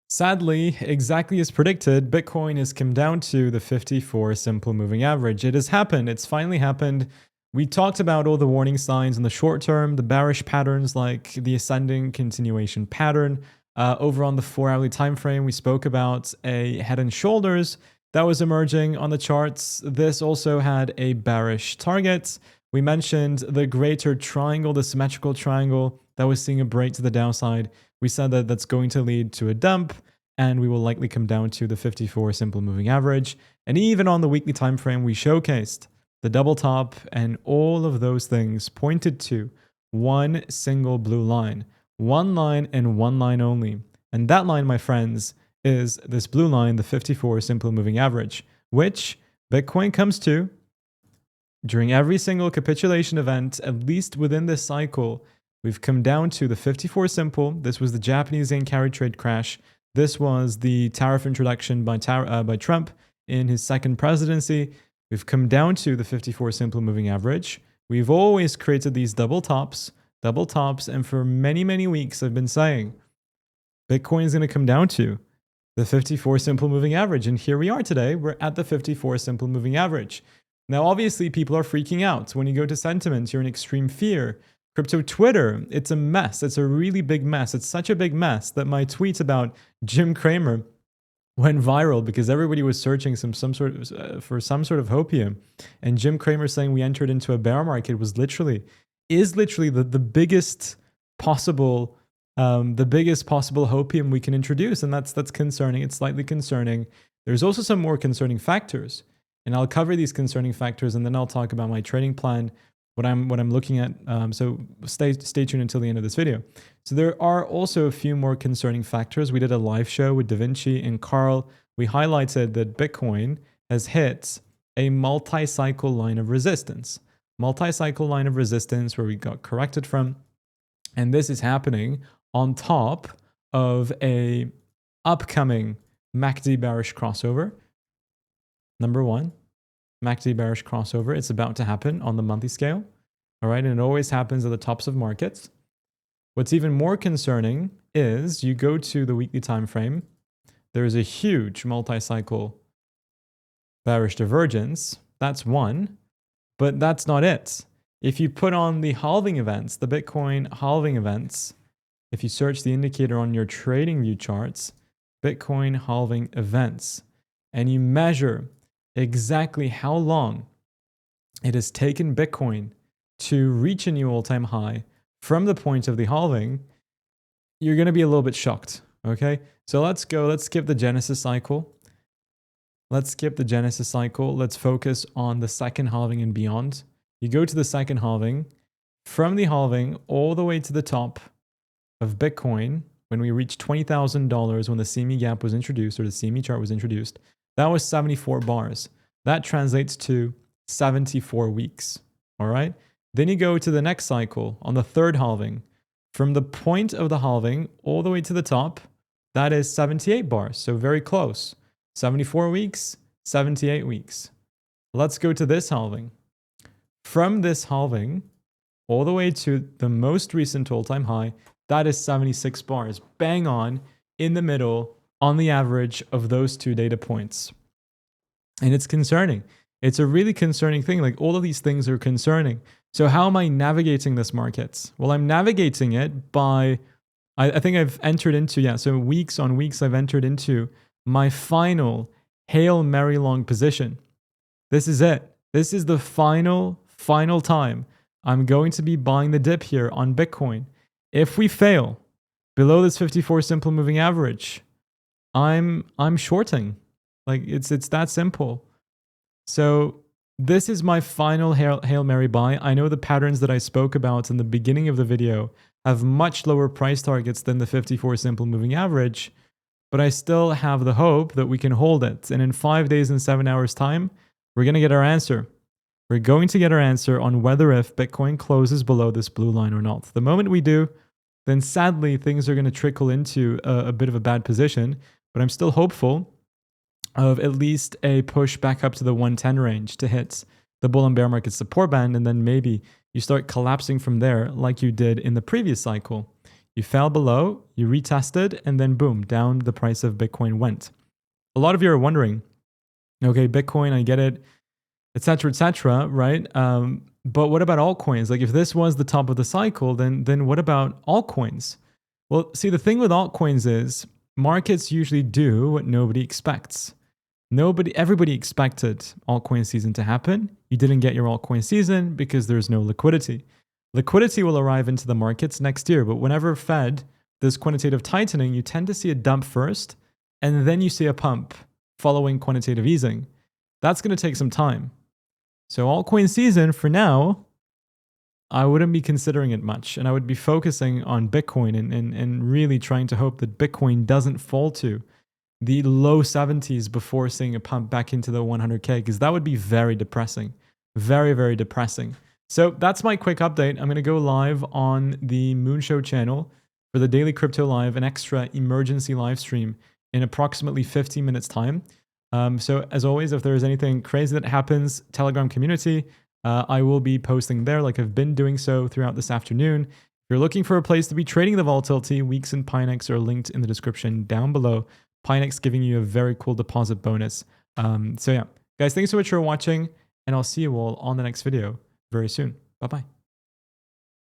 Sadly, exactly as predicted, Bitcoin has come down to the 54 simple moving average. It has happened. It's finally happened. We talked about all the warning signs in the short term, the bearish patterns like the ascending continuation pattern. Over on the 4-hourly time frame, we spoke about a head and shoulders that was emerging on the charts. This also had a bearish target. We mentioned the greater triangle, the symmetrical triangle that was seeing a break to the downside. We said that that's going to lead to a dump, and we will likely come down to the 54 simple moving average. And even on the weekly time frame, we showcased the double top, and all of those things pointed to one single blue line, one line and one line only. And that line, my friends, is this blue line, the 54 simple moving average, which Bitcoin comes to during every single capitulation event, at least within this cycle. We've come down to the 54 simple. This was the Japanese yen carry trade crash. This was the tariff introduction by Trump in his second presidency. We've come down to the 54 simple moving average. We've always created these double tops, and for many, many weeks I've been saying Bitcoin is going to come down to the 54 simple moving average. And here we are today. We're at the 54 simple moving average. Now, obviously, people are freaking out. When you go to sentiment, you're in extreme fear. Crypto Twitter, it's a mess. It's a really big mess. It's such a big mess that my tweet about Jim Cramer went viral because everybody was searching for some sort of hopium. And Jim Cramer saying we entered into a bear market is literally the biggest possible hopium we can introduce. And that's concerning. It's slightly concerning. There's also some more concerning factors. And I'll cover these concerning factors, and then I'll talk about my trading plan, what I'm looking at. So stay tuned until the end of this video. So there are also a few more concerning factors. We did a live show with Da Vinci and Carl. We highlighted that Bitcoin has hit a multi-cycle line of resistance. Multi-cycle line of resistance where we got corrected from. And this is happening on top of a upcoming MACD bearish crossover. Number one, MACD bearish crossover. It's about to happen on the monthly scale. All right. And it always happens at the tops of markets. What's even more concerning is you go to the weekly time frame. There's a huge multi-cycle bearish divergence. That's one. But that's not it. If you put on the halving events, the Bitcoin halving events, if you search the indicator on your trading view charts, Bitcoin halving events, and you measure exactly how long it has taken Bitcoin to reach a new all-time high from the point of the halving, you're going to be a little bit shocked, okay? So let's skip the Genesis cycle. Let's focus on the second halving and beyond. You go to the second halving. From the halving all the way to the top of Bitcoin, when we reached $20,000 when the CME gap was introduced, or the CME chart was introduced, that was 74 bars. That translates to 74 weeks. All right. Then you go to the next cycle on the third halving. From the point of the halving all the way to the top, that is 78 bars. So very close. 74 weeks, 78 weeks. Let's go to this halving. From this halving all the way to the most recent all-time high, that is 76 bars. Bang on in the middle on the average of those two data points. And it's concerning. It's a really concerning thing. Like, all of these things are concerning. So how am I navigating this market? Well, I'm navigating it by, I think I've entered into, so weeks on weeks I've entered into my final Hail Mary long position. This is it. This is the final time I'm going to be buying the dip here on Bitcoin. If we fail below this 54 simple moving average, I'm shorting. Like, it's that simple. So this is my final Hail Mary buy. I know the patterns that I spoke about in the beginning of the video have much lower price targets than the 54 simple moving average, but I still have the hope that we can hold it. And in 5 days and 7 hours time, we're going to get our answer. We're going to get our answer on whether if Bitcoin closes below this blue line or not. The moment we do, then sadly things are going to trickle into a bit of a bad position, but I'm still hopeful of at least a push back up to the 110 range to hit the bull and bear market support band, and then maybe you start collapsing from there like you did in the previous cycle. You fell below, you retested, and then boom, down the price of Bitcoin went. A lot of you are wondering, okay, Bitcoin, I get it, etc., right? But what about altcoins? Like if this was the top of the cycle, then what about altcoins? Well, see, the thing with altcoins is markets usually do what nobody expects. Everybody expected altcoin season to happen. You didn't get your altcoin season because there's no liquidity. Liquidity will arrive into the markets next year, but whenever Fed does quantitative tightening, you tend to see a dump first, and then you see a pump following quantitative easing. That's going to take some time. So altcoin season, for now, I wouldn't be considering it much, and I would be focusing on Bitcoin and really trying to hope that Bitcoin doesn't fall to the low 70s before seeing a pump back into the 100K, because that would be very depressing. Very, very depressing. So that's my quick update. I'm going to go live on the Moonshow channel for the Daily Crypto Live, an extra emergency live stream in approximately 15 minutes time. So as always, if there's anything crazy that happens, Telegram community, I will be posting there like I've been doing so throughout this afternoon. If you're looking for a place to be trading the volatility, Weeks in Pinex are linked in the description down below. Pinex giving you a very cool deposit bonus. So yeah, guys, thanks so much for watching, and I'll see you all on the next video very soon. Bye-bye.